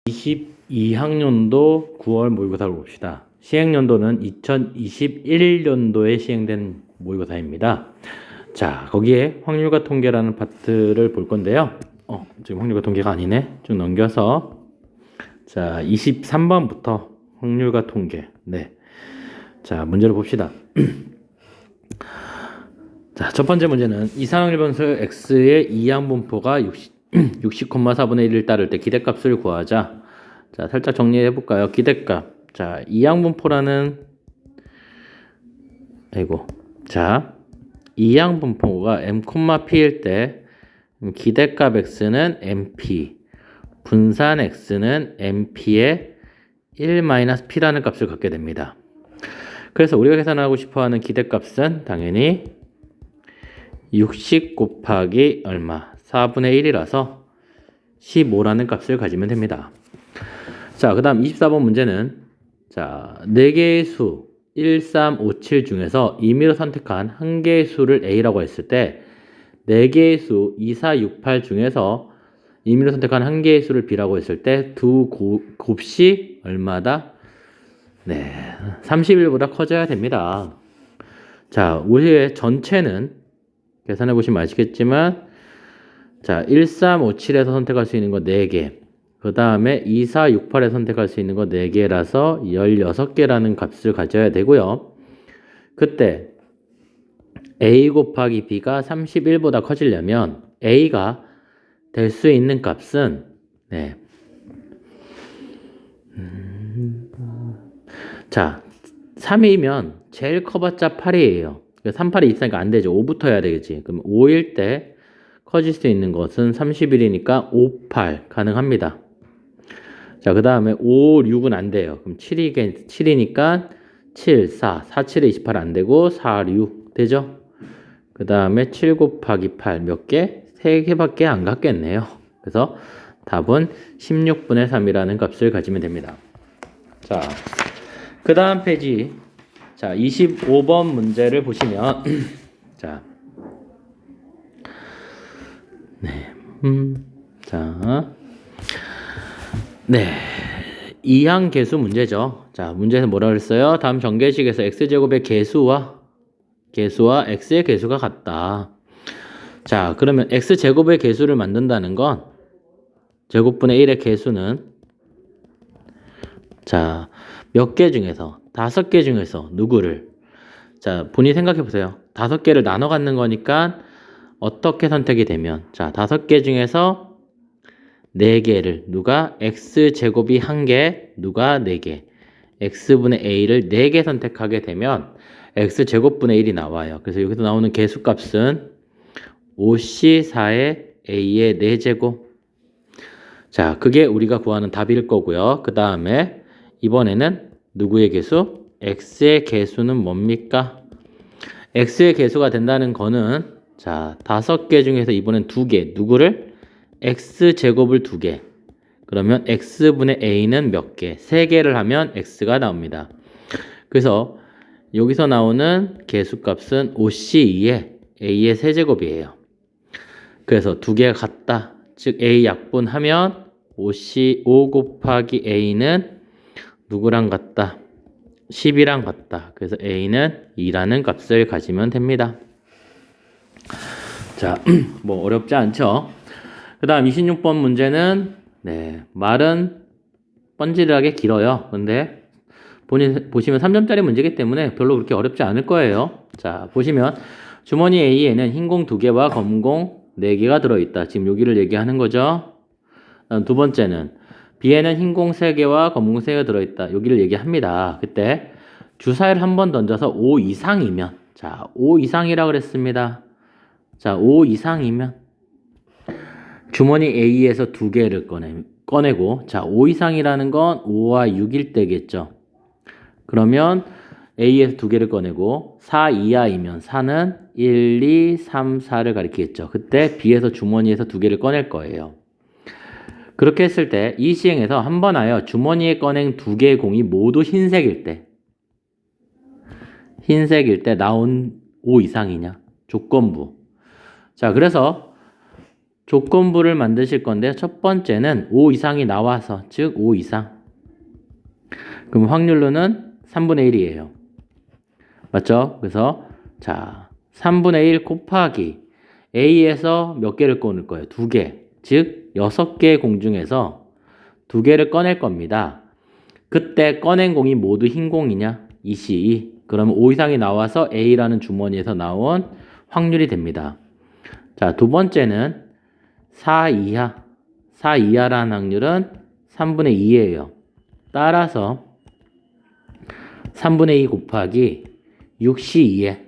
2022학년도 9월 모의고사를 봅시다. 시행연도는 2021년도에 시행된 모의고사입니다. 자, 거기에 확률과 통계라는 파트를 볼 건데요. 지금 확률과 통계가 아니네. 쭉 넘겨서 자, 23번부터 확률과 통계. 네. 자, 문제를 봅시다. 자, 첫 번째 문제는 이상확률 변수 x의 이항분포가 60,4분의 1을 따를 때 기대값을 구하자. 자, 살짝 정리해 볼까요? 기대값. 자, 이항분포라는 자, 이항분포가 m,p일 때 기대값 x는 mp, 분산 x는 mp의 1-p라는 값을 갖게 됩니다. 그래서 우리가 계산하고 싶어하는 기대값은 당연히 60 곱하기 얼마? 4분의 1이라서 15라는 값을 가지면 됩니다. 자, 그 다음 24번 문제는 자, 4개의 수 1, 3, 5, 7 중에서 임의로 선택한 한 개의 수를 A라고 했을 때 4개의 수 2, 4, 6, 8 중에서 임의로 선택한 한 개의 수를 B라고 했을 때 두 곱이 얼마다? 네, 31보다 커져야 됩니다. 자, 우리의 전체는 계산해 보시면 아시겠지만 자, 1, 3, 5, 7에서 선택할 수 있는 거 4개. 그 다음에 2, 4, 6, 8에서 선택할 수 있는 거 4개라서 16개라는 값을 가져야 되고요. 그때 A 곱하기 B가 31보다 커지려면 A가 될 수 있는 값은 네. 자, 3이면 제일 커봤자 8이에요. 38이 있으니까 안 되죠. 5부터 해야 되겠지. 그럼 5일 때 커질 수 있는 것은 31이니까 5, 8 가능합니다. 자, 그 다음에 5, 6은 안 돼요. 그럼 7이니까 7, 4, 4, 7에 28 안 되고 4, 6 되죠? 그 다음에 7 곱하기 8 몇 개? 3개밖에 안 갖겠네요. 그래서 답은 16분의 3이라는 값을 가지면 됩니다. 자, 그 다음 페이지 자, 25번 문제를 보시면 자, 이항 계수 문제죠. 자, 문제에서 뭐라 그랬어요? 다음 전개식에서 x제곱의 개수와 x의 개수가 같다. 자, 그러면 x제곱의 개수를 만든다는 건 제곱분의 1의 개수는 자, 몇 개 중에서 5개 중에서 누구를 자, 본인이 생각해 보세요. 5개를 나눠 갖는 거니까 어떻게 선택이 되면 자, 5개 중에서 4개를 누가 x제곱이 1개, 누가 4개 x분의 a를 4개 선택하게 되면 x제곱분의 1이 나와요. 그래서 여기서 나오는 개수값은 5c4의 a의 4제곱 자, 그게 우리가 구하는 답일 거고요. 그 다음에 이번에는 누구의 개수? x의 개수는 뭡니까? x의 개수가 된다는 거는 자, 5개 중에서 이번엔 2개 누구를? x제곱을 2개 그러면 x분의 a는 몇 개? 3개를 하면 x가 나옵니다. 그래서 여기서 나오는 개수값은 5c2의 a의 세제곱이에요. 그래서 2개가 같다. 즉 a 약분하면 5 곱하기 a는 누구랑 같다? 10이랑 같다. 그래서 a는 2라는 값을 가지면 됩니다. 자, 뭐 어렵지 않죠? 그 다음 26번 문제는 네, 말은 뻔질하게 길어요. 근데 보시면 3점짜리 문제이기 때문에 별로 그렇게 어렵지 않을 거예요. 자, 보시면 주머니 A에는 흰공 2개와 검공 4개가 들어있다. 지금 여기를 얘기하는 거죠. 두 번째는 B에는 흰공 3개와 검공 3개가 들어있다. 여기를 얘기합니다. 그때 주사위를 한번 던져서 5 이상이면 자, 5 이상이라고 그랬습니다. 자, 5 이상이면 주머니 A에서 2개를 꺼내고 자, 5 이상이라는 건 5와 6일 때겠죠. 그러면 A에서 2개를 꺼내고 4 이하이면 4는 1, 2, 3, 4를 가리키겠죠. 그때 B에서 주머니에서 2개를 꺼낼 거예요. 그렇게 했을 때 이 시행에서 한 번 하여 주머니에 꺼낸 2개의 공이 모두 흰색일 때 나온 5 이상이냐? 조건부. 자, 그래서 조건부를 만드실 건데 첫 번째는 5 이상이 나와서, 즉 5 이상. 그럼 확률로는 3분의 1이에요. 맞죠? 그래서 자, 3분의 1 곱하기 A에서 몇 개를 꺼낼 거예요? 2개. 즉 6개의 공 중에서 2개를 꺼낼 겁니다. 그때 꺼낸 공이 모두 흰 공이냐? 2C2. 그러면 5 이상이 나와서 A라는 주머니에서 나온 확률이 됩니다. 자, 두 번째는 4 이하. 4 이하라는 확률은 3분의 2예요. 따라서 3분의 2 곱하기 6C2에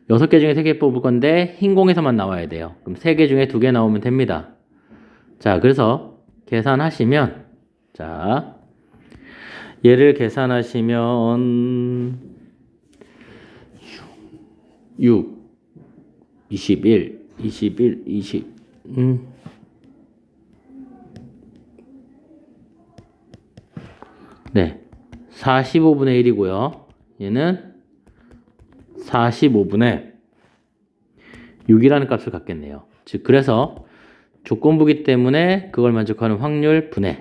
6개 중에 3개 뽑을 건데 흰 공에서만 나와야 돼요. 그럼 3개 중에 2개 나오면 됩니다. 자, 그래서 계산하시면, 자, 얘를 계산하시면 6, 21, 21, 20, 네, 45분의 1이고요. 얘는 45분의 6이라는 값을 갖겠네요. 즉, 그래서 조건부기 때문에 그걸 만족하는 확률 분의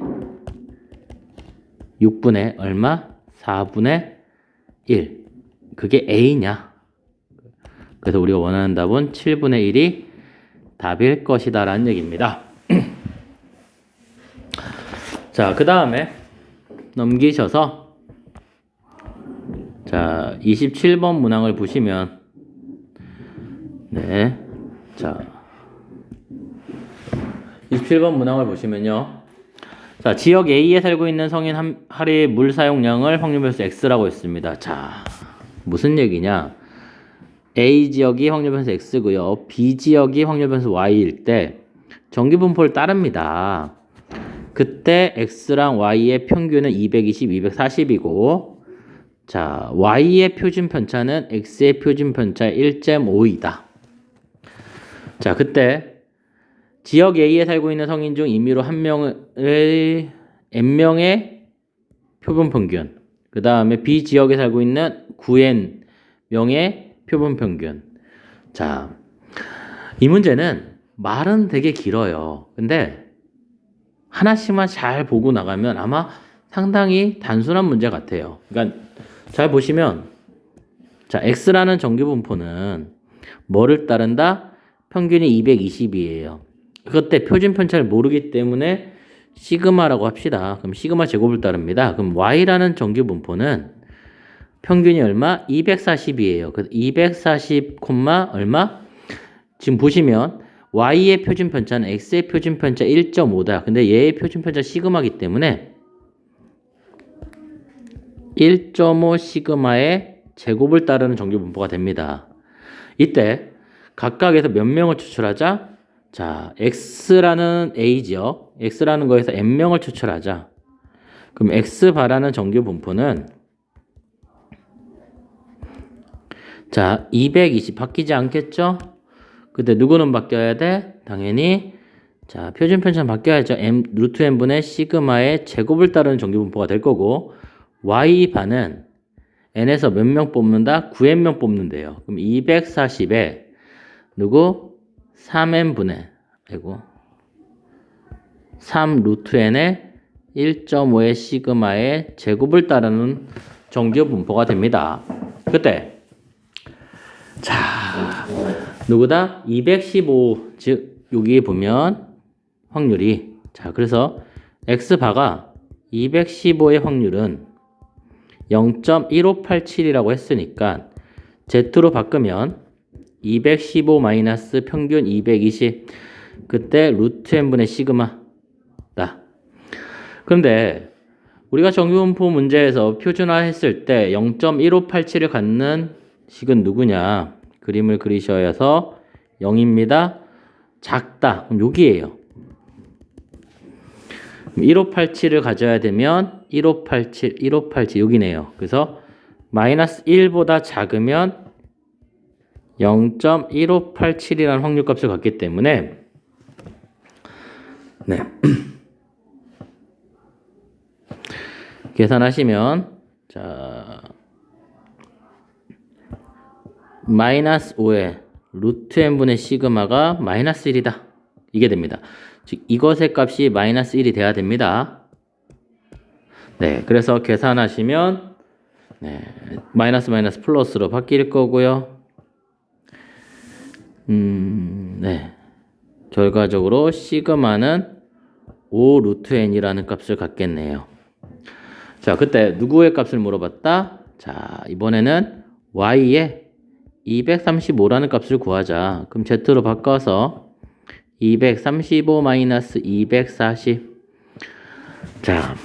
6분의 얼마? 4분의 1. 그게 A냐? 그래서 우리가 원하는 답은 7분의 1이 답일 것이다 라는 얘기입니다. 자, 그 다음에 넘기셔서 자, 27번 문항을 보시면 네, 자 27번 문항을 보시면요. 자, 지역 A에 살고 있는 성인 한 하루의 물 사용량을 확률변수 X라고 했습니다. 자, 무슨 얘기냐? A 지역이 확률변수 X고요. B 지역이 확률변수 Y일 때 정규분포를 따릅니다. 그때 X랑 Y의 평균은 220, 240이고 자, Y의 표준 편차는 X의 표준 편차 1.5이다. 자, 그때 지역 A에 살고 있는 성인 중 임의로 한 명을 N명의 표본 평균, 그 다음에 B 지역에 살고 있는 9N명의 표본 평균. 자, 이 문제는 말은 되게 길어요. 근데 하나씩만 잘 보고 나가면 아마 상당히 단순한 문제 같아요. 그러니까 잘 보시면 자, X라는 정규분포는 뭐를 따른다? 평균이 220이에요. 그때 표준 편차를 모르기 때문에 시그마라고 합시다. 그럼 시그마 제곱을 따릅니다. 그럼 Y라는 정규분포는 평균이 얼마? 240이에요. 그래서 240, 얼마? 지금 보시면 Y의 표준 편차는 X의 표준 편차 1.5다. 근데 얘의 표준 편차 시그마이기 때문에 1.5 시그마의 제곱을 따르는 정규분포가 됩니다. 이때 각각에서 몇 명을 추출하자? 자, X라는 A지요. X라는 거에서 N명을 추출하자. 그럼 X바라는 정규분포는 자, 220 바뀌지 않겠죠? 근데 누구는 바뀌어야 돼? 당연히 자, 표준 편차는 바뀌어야죠. 루트 n분의 시그마의 제곱을 따르는 정규분포가 될 거고 Y반은 n에서 몇 명 뽑는다? 9n명 뽑는데요. 그럼 240에 누구? 3n분의 3 루트 n의 1.5의 시그마의 제곱을 따르는 정규분포가 됩니다. 그때 자, 누구다? 215, 즉 여기 보면 확률이 자, 그래서 X바가 215의 확률은 0.1587이라고 했으니까 Z로 바꾸면 215 마이너스 평균 220 그때 루트 n분의 시그마다. 그런데 우리가 정규분포 문제에서 표준화했을 때 0.1587을 갖는 식은 누구냐? 그림을 그리셔야 해서 0입니다. 작다. 그럼 여기에요. 1587을 가져야 되면 1587 여기네요. 그래서 마이너스 1보다 작으면 0.1587이라는 확률값을 갖기 때문에 네. 계산하시면 자 마이너스 5의 루트 n분의 시그마가 마이너스 1이다. 이게 됩니다. 즉 이것의 값이 마이너스 1이 돼야 됩니다. 네, 그래서 계산하시면 네, 마이너스 플러스로 바뀔 거고요. 네, 결과적으로 시그마는 5 루트 n이라는 값을 갖겠네요. 자, 그때 누구의 값을 물어봤다? 자, 이번에는 y의 235라는 값을 구하자. 그럼 z로 바꿔서 235 마이너스 240. 자,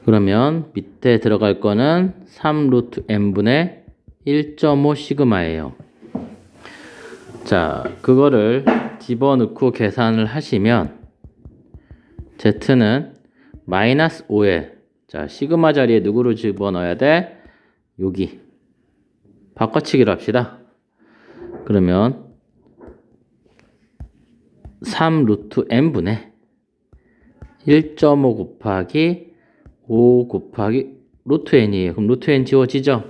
그러면 밑에 들어갈 거는 3 루트 n분의 1.5 시그마예요. 자, 그거를 집어넣고 계산을 하시면 z는 마이너스 5에 자, 시그마 자리에 누구를 집어넣어야 돼? 여기 바꿔치기로 합시다. 그러면 3 루트 n분의 1.5 곱하기 5 곱하기 루트 n이에요. 그럼 루트 n 지워지죠?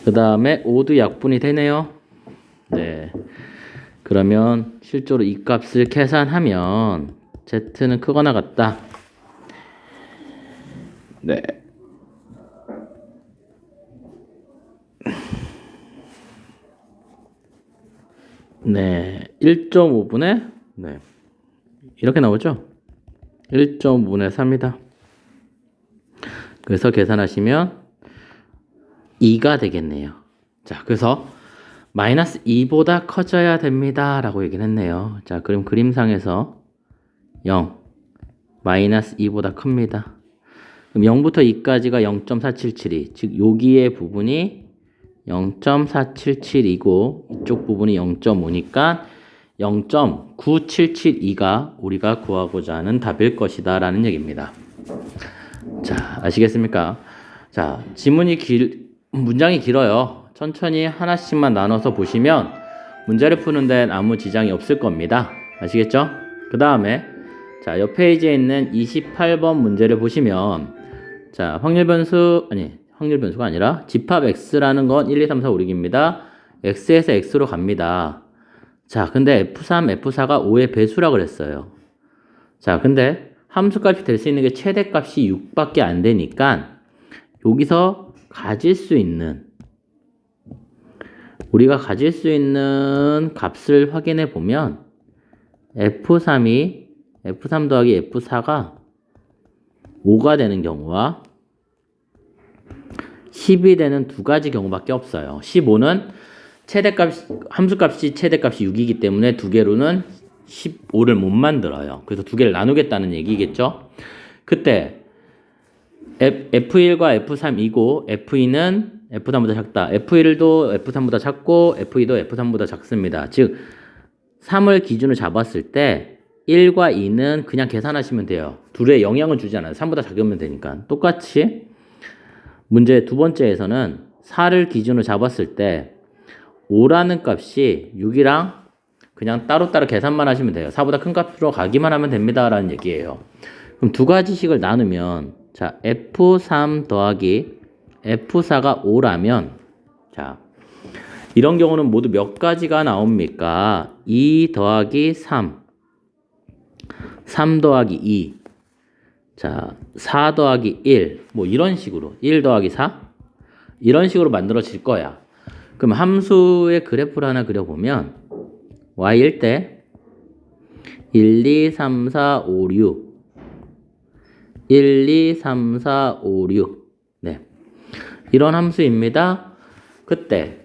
그 다음에 5도 약분이 되네요. 네. 그러면 실제로 이 값을 계산하면 z는 크거나 같다. 네. 네. 1.5분의 네. 이렇게 나오죠? 1.5분의 3이다. 그래서 계산하시면 2가 되겠네요. 자, 그래서 마이너스 2보다 커져야 됩니다. 라고 얘기를 했네요. 자, 그럼 그림상에서 0, 마이너스 2보다 큽니다. 그럼 0부터 2까지가 0.477이, 즉 여기의 부분이 0.477이고 이쪽 부분이 0.5니까 0.9772가 우리가 구하고자 하는 답일 것이다 라는 얘기입니다. 자, 아시겠습니까? 자, 문장이 길어요. 천천히 하나씩만 나눠서 보시면 문제를 푸는 데는 아무 지장이 없을 겁니다. 아시겠죠? 그 다음에 자, 옆 페이지에 있는 28번 문제를 보시면 자, 확률 변수가 아니라 집합 x라는 건 1, 2, 3, 4, 5, 6입니다. x에서 x로 갑니다. 자, 근데 f3, f4가 5의 배수라 그랬어요. 자, 근데 함수값이 될 수 있는 게 최대값이 6밖에 안 되니까 여기서 우리가 가질 수 있는 값을 확인해 보면 f3 더하기 f4가 5가 되는 경우와 10이 되는 두 가지 경우밖에 없어요. 15는 함수값이 최대값이 6이기 때문에 두 개로는 15를 못 만들어요. 그래서 두 개를 나누겠다는 얘기겠죠. 그때 F1과 F3이고 F2는 F3보다 작다. F1도 F3보다 작고 F2도 F3보다 작습니다. 즉 3을 기준으로 잡았을 때 1과 2는 그냥 계산하시면 돼요. 둘에 영향을 주지 않아요. 3보다 작으면 되니까. 똑같이 문제 두 번째에서는 4를 기준으로 잡았을 때 5라는 값이 6이랑 그냥 따로따로 계산만 하시면 돼요. 4보다 큰 값으로 가기만 하면 됩니다. 라는 얘기예요. 그럼 두 가지씩을 나누면 자, F3 더하기 F4가 5라면 자, 이런 경우는 모두 몇 가지가 나옵니까? 2 더하기 3 더하기 2 자, 4 더하기 1 뭐 이런 식으로 1 더하기 4 이런 식으로 만들어질 거야. 그럼 함수의 그래프를 하나 그려보면 y일 때 1, 2, 3, 4, 5, 6 1, 2, 3, 4, 5, 6 네. 이런 함수입니다. 그때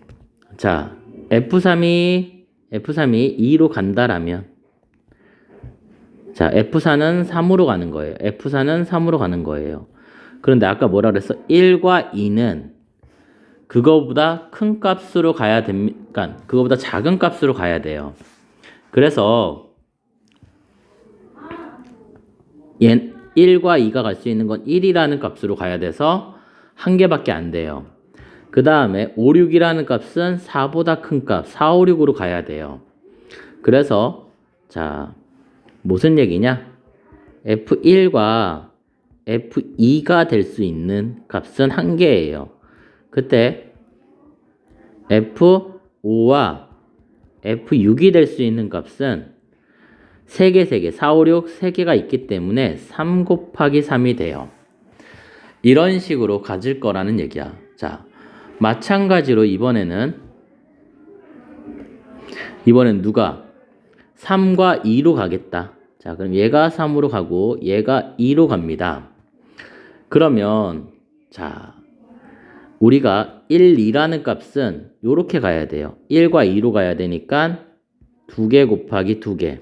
자 F3이 2로 간다라면 자 F4는 3으로 가는 거예요. F4는 3으로 가는 거예요. 그런데 아까 뭐라 그랬어? 1과 2는 그거보다 큰 값으로 가야 됩니까? 그거보다 작은 값으로 가야 돼요. 그래서 1과 2가 갈 수 있는 건 1이라는 값으로 가야 돼서 한 개밖에 안 돼요. 그 다음에 5, 6이라는 값은 4보다 큰 값, 4, 5, 6으로 가야 돼요. 그래서 자 무슨 얘기냐? F1과 F2가 될 수 있는 값은 한 개예요. 그때 F5와 F6이 될 수 있는 값은 3개, 4, 5, 6, 3개가 있기 때문에 3 곱하기 3이 돼요. 이런 식으로 가질 거라는 얘기야. 자, 마찬가지로 이번엔 누가 3과 2로 가겠다. 자, 그럼 얘가 3으로 가고 얘가 2로 갑니다. 그러면 자, 우리가 1, 2라는 값은 이렇게 가야 돼요. 1과 2로 가야 되니까 2개 곱하기 2개.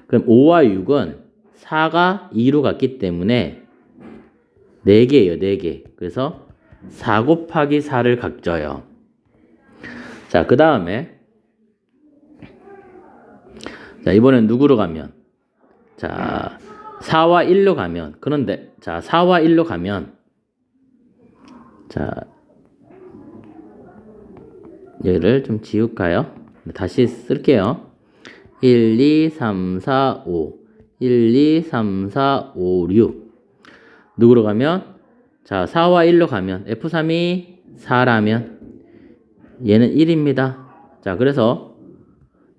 그럼 5와 6은 4가 2로 갔기 때문에 4개예요. 4개. 그래서 4 곱하기 4를 각져요. 자, 그 다음에 자, 이번엔 누구로 가면? 자, 4와 1로 가면, 그런데, 자, 4와 1로 가면, 자, 얘를 좀 지울까요? 다시 쓸게요. 1, 2, 3, 4, 5. 1, 2, 3, 4, 5, 6. 누구로 가면? 자, 4와 1로 가면, F3이 4라면, 얘는 1입니다. 자, 그래서,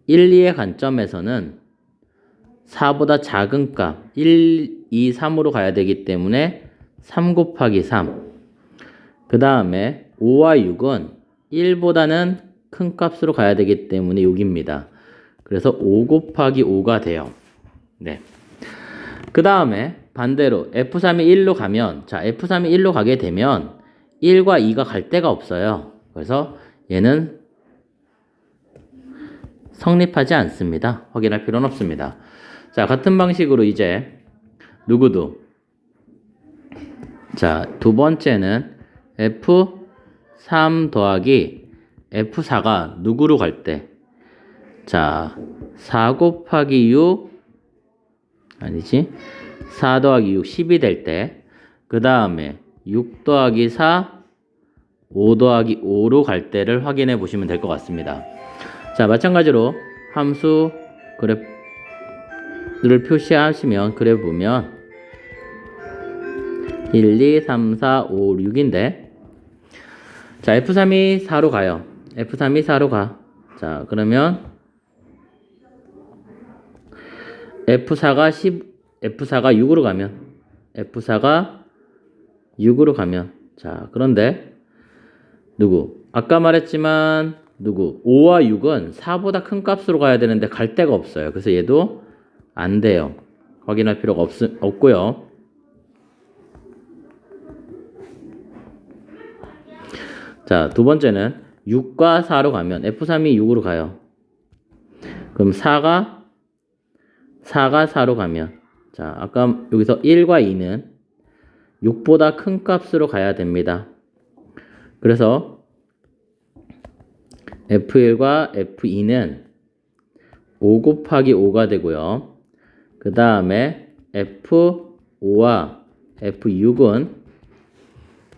1, 2의 관점에서는 4보다 작은 값 1, 2, 3으로 가야 되기 때문에 3 곱하기 3. 그 다음에 5와 6은 1보다는 큰 값으로 가야 되기 때문에 6입니다. 그래서 5 곱하기 5가 돼요. 네. 그 다음에 반대로 F3이 1로 가면, 자, F3이 1로 가게 되면 1과 2가 갈 데가 없어요. 그래서 얘는 성립하지 않습니다. 확인할 필요는 없습니다. 자, 같은 방식으로 이제 누구도 자, 두 번째는 F3 더하기 F4가 누구로 갈 때 자, 4 곱하기 6 아니지 4 더하기 6 10이 될 때 그 다음에 6 더하기 4 5 더하기 5로 갈 때를 확인해 보시면 될 것 같습니다. 자, 마찬가지로 함수 그래프를 표시하시면 그래 보면 1, 2, 3, 4, 5, 6인데 자, F3이 4로 가요. F3이 4로 가. 자, 그러면 F4가 6으로 가면 F4가 6으로 가면 자, 그런데 누구? 아까 말했지만 누구? 5와 6은 4보다 큰 값으로 가야 되는데 갈 데가 없어요. 그래서 얘도 안 돼요. 확인할 필요가 없고요. 자, 두 번째는 6과 4로 가면 F3이 6으로 가요. 그럼 4가 4로 가면 자, 아까 여기서 1과 2는 6보다 큰 값으로 가야 됩니다. 그래서 F1과 F2는 5 곱하기 5가 되고요. 그 다음에 F5와 F6은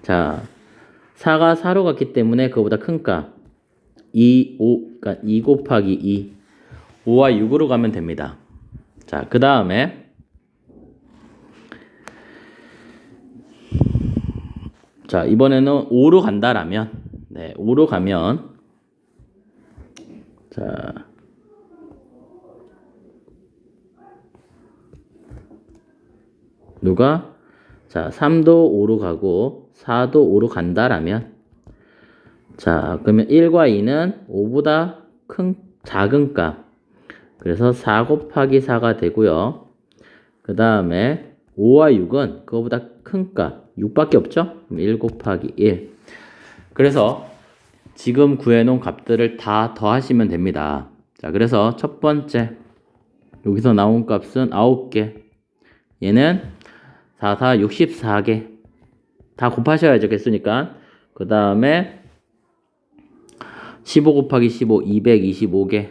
자, 4가 4로 갔기 때문에 그거보다 큰 값 그러니까 2 곱하기 2 5와 6으로 가면 됩니다. 자, 그 다음에 자, 이번에는 5로 간다라면 네, 5로 가면 자, 누가 자, 3도 5로 가고 4도 5로 간다라면 자, 그러면 1과 2는 5보다 작은 값 그래서 4 곱하기 4가 되고요. 그 다음에 5와 6은 그거보다 큰 값 6밖에 없죠? 그럼 1 곱하기 1 그래서 지금 구해놓은 값들을 다 더하시면 됩니다. 자, 그래서 첫 번째 여기서 나온 값은 9개 얘는 4, 4, 64개 다 곱하셔야죠. 개수니까. 그 다음에 15 곱하기 15 225개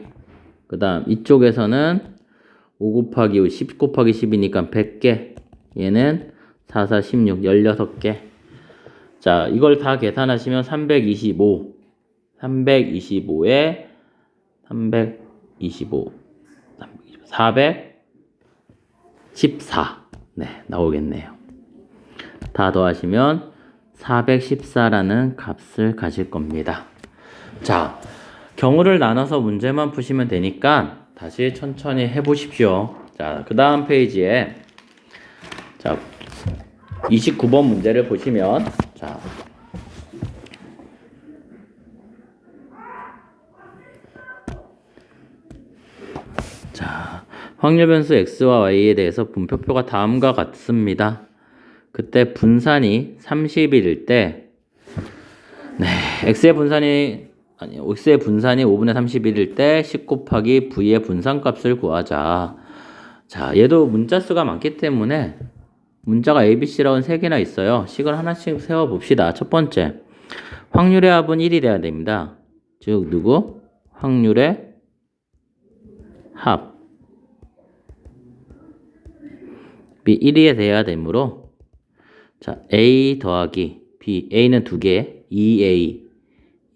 그 다음 이쪽에서는 5 곱하기 5 10 곱하기 10이니까 100개 얘는 4, 4, 16 16개 자, 이걸 다 계산하시면 325에 414 네, 나오겠네요. 다 더하시면 414라는 값을 가질 겁니다. 자, 경우를 나눠서 문제만 푸시면 되니까 다시 천천히 해보십시오. 자, 그 다음 페이지에 자 29번 문제를 보시면 자, 확률 변수 x와 y에 대해서 분표표가 다음과 같습니다. 그때 분산이 30일일 때 x의 분산이 5분의 31일 때 10 곱하기 v의 분산값을 구하자. 자, 얘도 문자 수가 많기 때문에 문자가 ABC라고 3개나 있어요. 식을 하나씩 세워봅시다. 첫 번째, 확률의 합은 1이 돼야 됩니다. 즉 누구? 확률의 합이 1이 돼야 되므로 자, A 더하기 B, A는 2개, 2A,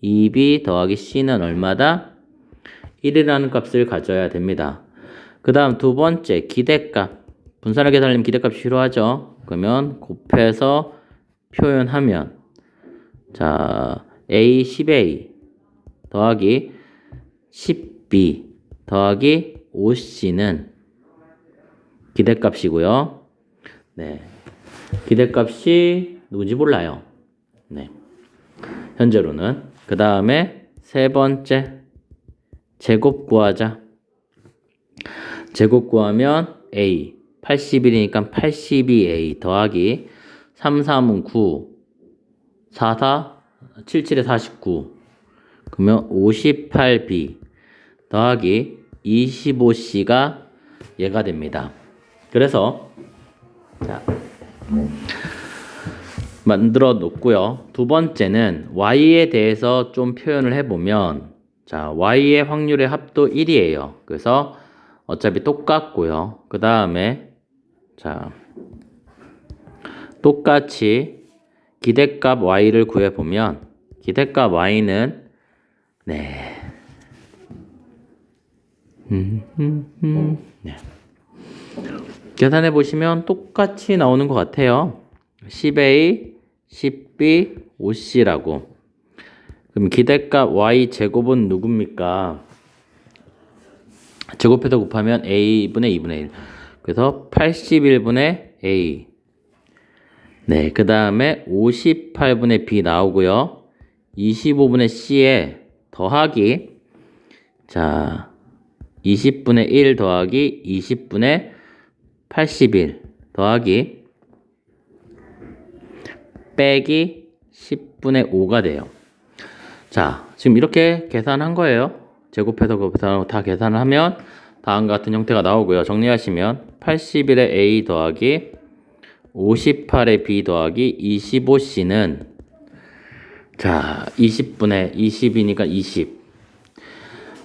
2B 더하기 C는 얼마다? 1이라는 값을 가져야 됩니다. 그 다음 두 번째, 기대값. 분산을 계산하려면 기대값이 필요하죠. 그러면 곱해서 표현하면 자, A 10A 더하기 10B 더하기 5C는 기대값이고요. 네, 기대값이 누군지 몰라요. 네, 현재로는. 그 다음에 세 번째, 제곱 구하자. 제곱 구하면 A 81이니까 82A 더하기 3, 3은 9 4, 4 77에 49 그러면 58B 더하기 25C가 얘가 됩니다. 그래서 자 만들어 놓고요. 두 번째는 Y에 대해서 좀 표현을 해보면 자, Y의 확률의 합도 1이에요. 그래서 어차피 똑같고요. 그 다음에 자, 똑같이 기대값 Y를 구해보면 기대값 Y는 네. 네. 계산해 보시면 똑같이 나오는 것 같아요. 10A, 10B, 5C라고. 그럼 기대값 Y 제곱은 누굽니까? 제곱해서 곱하면 A분의 2분의 1. 그래서 81분의 A. 네, 그 다음에 58분의 B 나오고요. 25분의 C에 더하기 자 20분의 1 더하기 20분의 81 더하기 빼기 10분의 5가 돼요. 자, 지금 이렇게 계산한 거예요. 제곱해서 곱해서 다 계산을 하면 다음과 같은 형태가 나오고요. 정리하시면 81의 A 더하기 58의 B 더하기 25C는 자 20분의 20이니까 20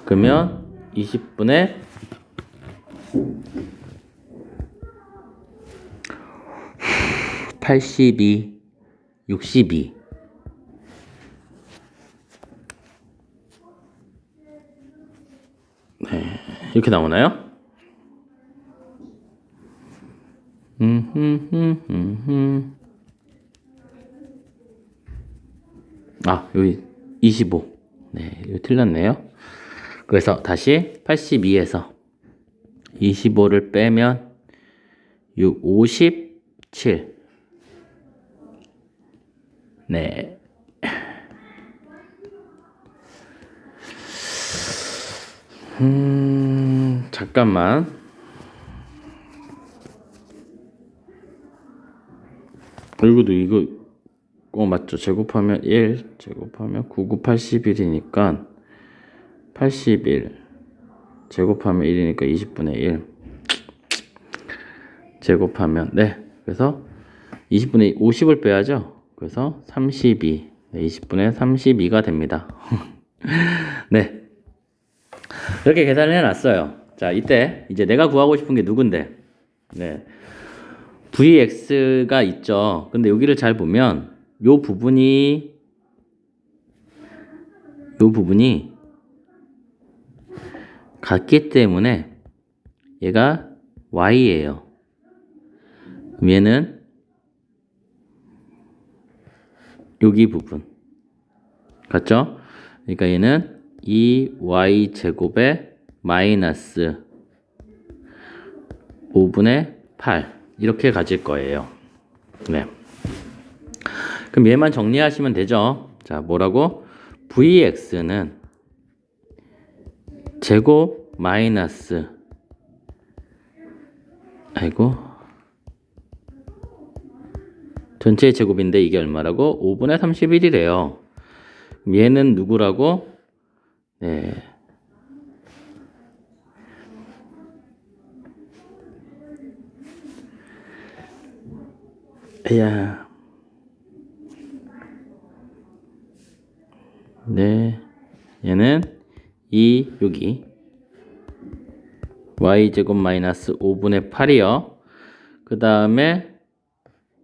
그러면 20분의 82, 62 네, 이렇게 나오나요? 아, 여기 25. 네, 이거 틀렸네요. 그래서 다시 82에서 25를 빼면 6, 57. 네. 잠깐만. 이거 맞죠? 제곱하면 1, 제곱하면 9, 9, 81이니까 81 제곱하면 1이니까 20분의 1 제곱하면 네, 그래서 20분의 50을 빼야죠. 그래서 32 네, 20분의 32가 됩니다. 네, 이렇게 계산을 해놨어요. 자, 이때 이제 내가 구하고 싶은 게 누군데? 네, VX가 있죠. 근데 여기를 잘 보면 요 부분이 같기 때문에 얘가 Y예요. 얘는 여기 부분. 같죠? 그러니까 얘는 2y 제곱에 마이너스 5분의 8 이렇게 가질 거예요. 네. 그럼 얘만 정리하시면 되죠. 자, 뭐라고? vx는 제곱 마이너스 전체의 제곱인데 이게 얼마라고? 5분의 31이래요. 그럼 얘는 누구라고? 네. 야. 네. 얘는 여기 y제곱 마이너스 5분의 8이요. 그 다음에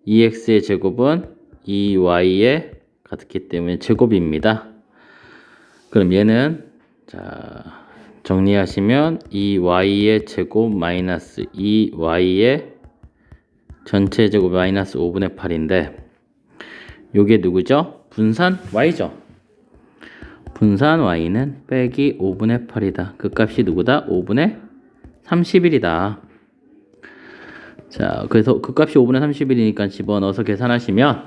2x의 제곱은 2y에 같기 때문에 제곱입니다. 그럼 얘는 자 정리하시면 2y의 제곱 마이너스 2y의 전체 제곱 마이너스 5분의 8인데 요게 누구죠? 분산 y죠. 분산 y는 빼기 5분의 8이다. 그 값이 누구다? 5분의 31이다. 자, 그래서 그 값이 5분의 31이니까 집어넣어서 계산하시면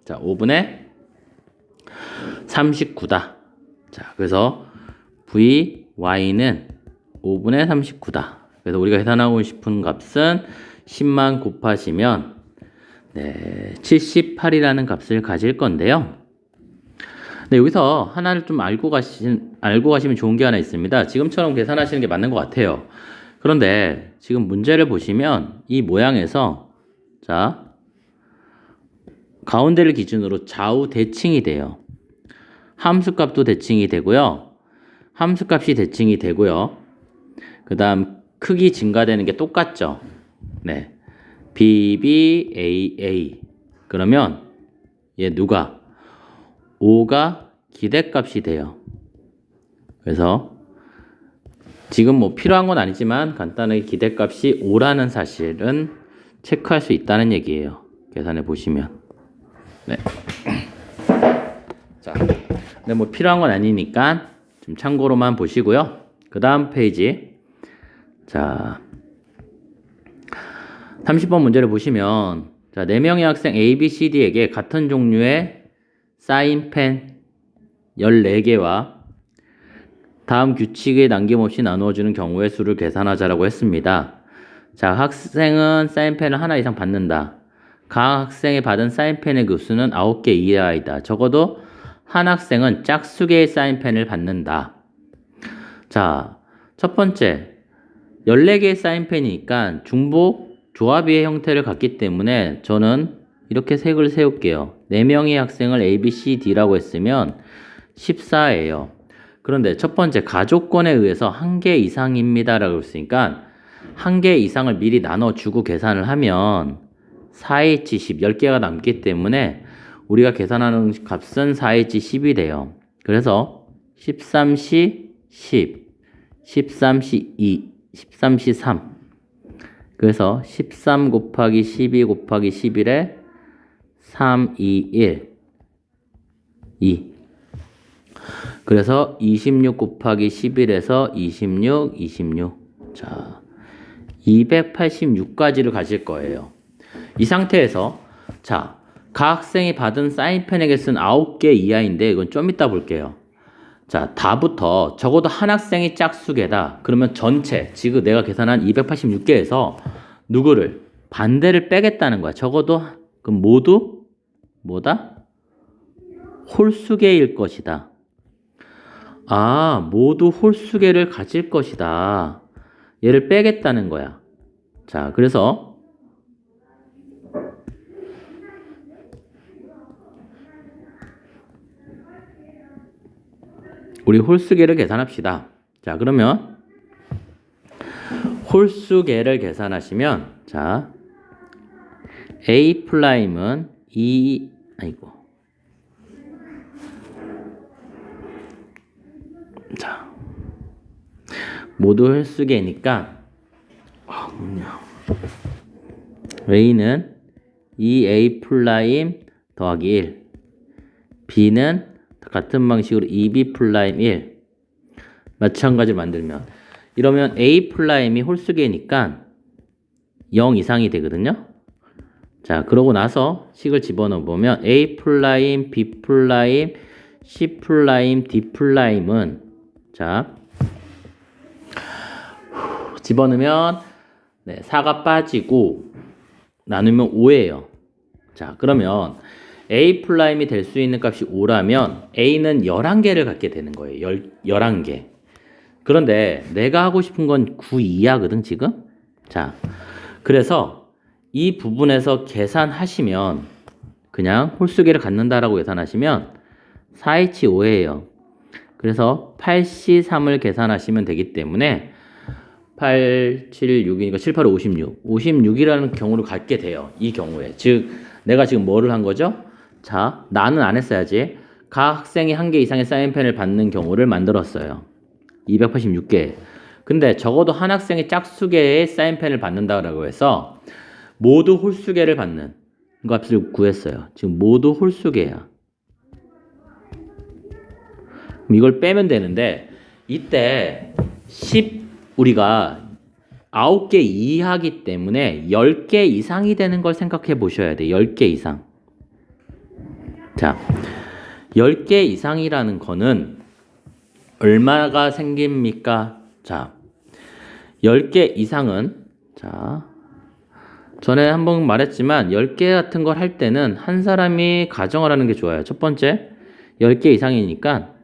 자, 5분의 39다. 자, 그래서 vy는 5분의 39다. 그래서 우리가 계산하고 싶은 값은 10만 곱하시면 네, 78이라는 값을 가질 건데요. 네, 여기서 하나를 좀 알고 가시면 좋은 게 하나 있습니다. 지금처럼 계산하시는 게 맞는 것 같아요. 그런데 지금 문제를 보시면 이 모양에서 자 가운데를 기준으로 좌우 대칭이 돼요. 함수값도 대칭이 되고요. 함수값이 대칭이 되고요. 그 다음 크기 증가되는 게 똑같죠. 네, BBAA 그러면 얘 누가 5가 기대값이 돼요. 그래서 지금 뭐 필요한 건 아니지만 간단하게 기대값이 5라는 사실은 체크할 수 있다는 얘기예요. 계산해 보시면. 네. 자, 근데 뭐 필요한 건 아니니까 좀 참고로만 보시고요. 그 다음 페이지. 자, 30번 문제를 보시면 자, 4명의 학생 A, B, C, D에게 같은 종류의 사인펜 14개와 다음 규칙에 남김없이 나누어주는 경우의 수를 계산하자라고 했습니다. 자, 학생은 사인펜을 하나 이상 받는다. 각 학생이 받은 사인펜의 교수는 9개 이하이다. 적어도 한 학생은 짝수개의 사인펜을 받는다. 자, 첫 번째 14개의 사인펜이니까 중복 조합의 형태를 갖기 때문에 저는 이렇게 색을 세울게요. 4명의 학생을 A, B, C, D라고 했으면 14예요. 그런데 첫 번째 가족권에 의해서 1개 이상입니다 라고 했으니까 1개 이상을 미리 나눠주고 계산을 하면 4H10, 10개가 남기 때문에 우리가 계산하는 값은 4H10이 돼요. 그래서 13C 10, 13C 2, 13C 3 그래서 13 곱하기 12 곱하기 11에 3, 2, 1 2 그래서 26 곱하기 11에서 26, 26. 자, 286가지를 가질 거예요. 이 상태에서 자, 각 학생이 받은 사인펜에게 쓴 9개 이하인데 이건 좀 이따 볼게요. 자, 다부터 적어도 한 학생이 짝수개다. 그러면 전체, 지금 내가 계산한 286개에서 누구를? 반대를 빼겠다는 거야. 적어도 그럼 모두 뭐다? 홀수개일 것이다. 아, 모두 홀수개를 가질 것이다. 얘를 빼겠다는 거야. 자, 그래서 우리 홀수개를 계산합시다. 자, 그러면 홀수개를 계산하시면 자, A 프라임은 자, 모두 홀수개니까 A는 2A 플라임 더하기 1 B는 같은 방식으로 2B 플라임 1 마찬가지로 만들면 이러면 A 플라임이 홀수계니까 0 이상이 되거든요. 자, 그러고 나서 식을 집어넣어 보면 A 플라임, B 플라임, C 플라임, D 플라임은 자 집어넣으면 4가 빠지고 나누면 5예요. 자, 그러면 A 플라임이 될 수 있는 값이 5라면 A는 11개를 갖게 되는 거예요. 11개. 그런데 내가 하고 싶은 건 9 이하거든 지금. 자, 그래서 이 부분에서 계산하시면 그냥 홀수계를 갖는다라고 계산하시면 4H5예요. 그래서 8C3을 계산하시면 되기 때문에 8, 7, 6이니까 7, 8, 56. 56이라는 경우를 갖게 돼요. 이 경우에. 즉 내가 지금 뭐를 한 거죠? 자, 나는 안 했어야지. 각 학생이 1개 이상의 사인펜을 받는 경우를 만들었어요. 286개. 근데 적어도 한 학생이 짝수개의 사인펜을 받는다고 해서 모두 홀수개를 받는 값을 구했어요. 지금 모두 홀수개야. 그럼 이걸 빼면 되는데 이때 10 우리가 9개 이하기 때문에 10개 이상이 되는 걸 생각해 보셔야 돼요. 10개 이상. 자, 10개 이상이라는 거는 얼마가 생깁니까? 자, 10개 이상은 자, 전에 한번 말했지만 10개 같은 걸 할 때는 한 사람이 가정을 하는 게 좋아요. 첫 번째, 10개 이상이니까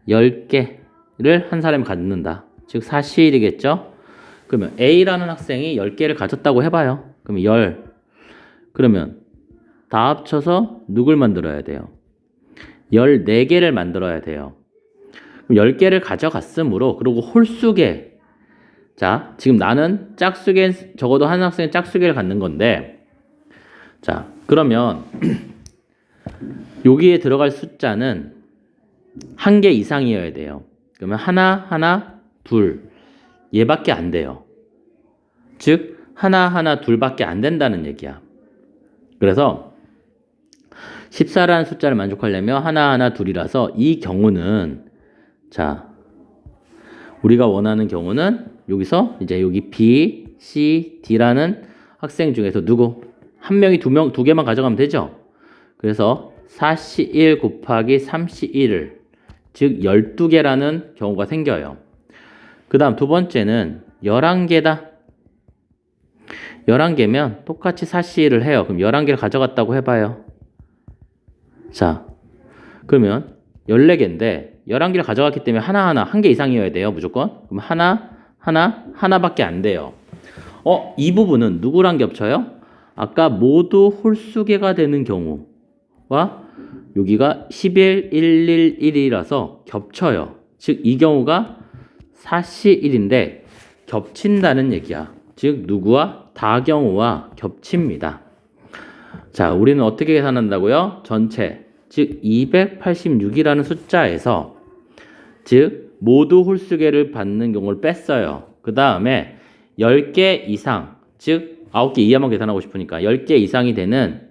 10개를 한 사람이 갖는다. 즉 4C1이겠죠? 그러면 A라는 학생이 10개를 가졌다고 해봐요. 그러면 10. 그러면 다 합쳐서 누굴 만들어야 돼요? 14개를 만들어야 돼요. 그럼 10개를 가져갔으므로 그리고 홀수계. 자, 지금 나는 짝수계 적어도 한 학생은 짝수계를 갖는 건데 자, 그러면 여기에 들어갈 숫자는 1개 이상이어야 돼요. 그러면 하나, 하나, 둘 얘밖에 안 돼요. 즉 하나, 하나, 둘밖에 안 된다는 얘기야. 그래서 14라는 숫자를 만족하려면 하나, 하나, 둘이라서 이 경우는 자 우리가 원하는 경우는 여기서 이제 여기 B, C, D라는 학생 중에서 누구? 한 명이 두 개만 가져가면 되죠? 그래서 4C1 곱하기 3C1을 즉 12개라는 경우가 생겨요. 그 다음 두 번째는 11개다. 11개면 똑같이 4C1을 해요. 그럼 11개를 가져갔다고 해봐요. 자, 그러면 14개인데 11개를 가져갔기 때문에 하나하나 1개 이상이어야 돼요. 무조건. 그럼 하나밖에 안 돼요. 이 부분은 누구랑 겹쳐요? 아까 모두 홀수계가 되는 경우와 여기가 11, 1, 1, 1이라서 겹쳐요. 즉 이 경우가 4C1인데 겹친다는 얘기야. 즉 누구와? 다경우와 겹칩니다. 자, 우리는 어떻게 계산한다고요? 전체, 즉 286이라는 숫자에서 즉 모두 홀수계를 받는 경우를 뺐어요. 그 다음에 10개 이상, 즉 9개 이하만 계산하고 싶으니까 10개 이상이 되는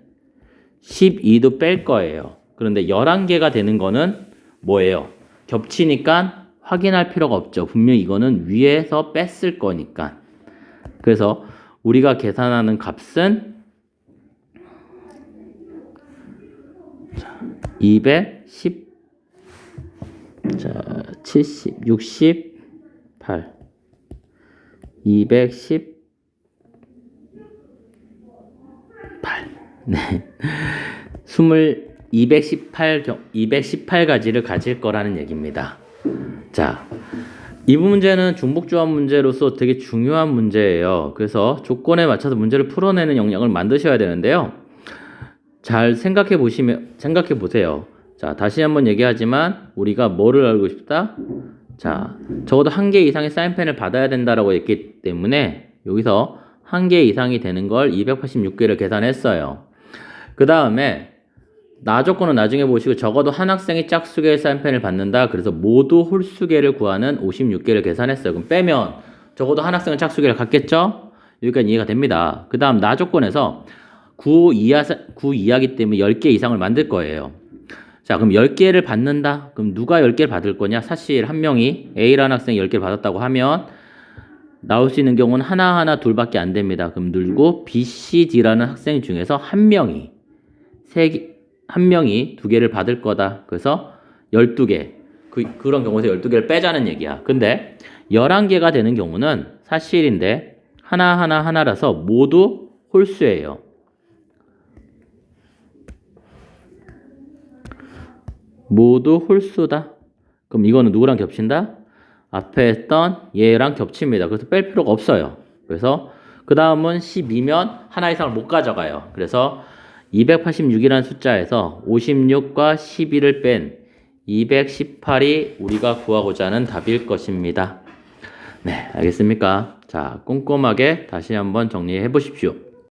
12도 뺄 거예요. 그런데 11개가 되는 거는 뭐예요? 겹치니까 확인할 필요가 없죠. 분명히 이거는 위에서 뺐을 거니까. 그래서 우리가 계산하는 값은 210, 70, 68, 218. 네. 218가지를 가질 거라는 얘기입니다. 자, 이 문제는 중복조합 문제로서 되게 중요한 문제예요. 그래서 조건에 맞춰서 문제를 풀어내는 역량을 만드셔야 되는데요. 잘 생각해 보세요. 자, 다시 한번 얘기하지만 우리가 뭐를 알고 싶다? 자, 적어도 1개 이상의 사인펜을 받아야 된다라고 했기 때문에 여기서 1개 이상이 되는 걸 286개를 계산했어요. 그 다음에 나 조건은 나중에 보시고 적어도 한 학생이 짝수개의 사인펜을 받는다. 그래서 모두 홀수개를 구하는 56개를 계산했어요. 그럼 빼면 적어도 한 학생은 짝수개를 갖겠죠? 여기까지 이해가 됩니다. 그 다음 나 조건에서 9 이하기 때문에 10개 이상을 만들 거예요. 자, 그럼 10개를 받는다. 그럼 누가 10개를 받을 거냐? 사실 한 명이 A라는 학생이 10개를 받았다고 하면 나올 수 있는 경우는 하나하나 둘밖에 안 됩니다. 그럼 늘고 B, C, D라는 학생 중에서 한 명이 2개를 받을 거다. 그래서 12개. 그런 경우에서 12개를 빼자는 얘기야. 근데 11개가 되는 경우는 사실인데 하나라서 모두 홀수예요. 모두 홀수다. 그럼 이거는 누구랑 겹친다? 앞에 했던 얘랑 겹칩니다. 그래서 뺄 필요가 없어요. 그래서 그 다음은 12면 하나 이상을 못 가져가요. 그래서 286이라는 숫자에서 56과 12를 뺀 218이 우리가 구하고자 하는 답일 것입니다. 네, 알겠습니까? 자, 꼼꼼하게 다시 한번 정리해 보십시오.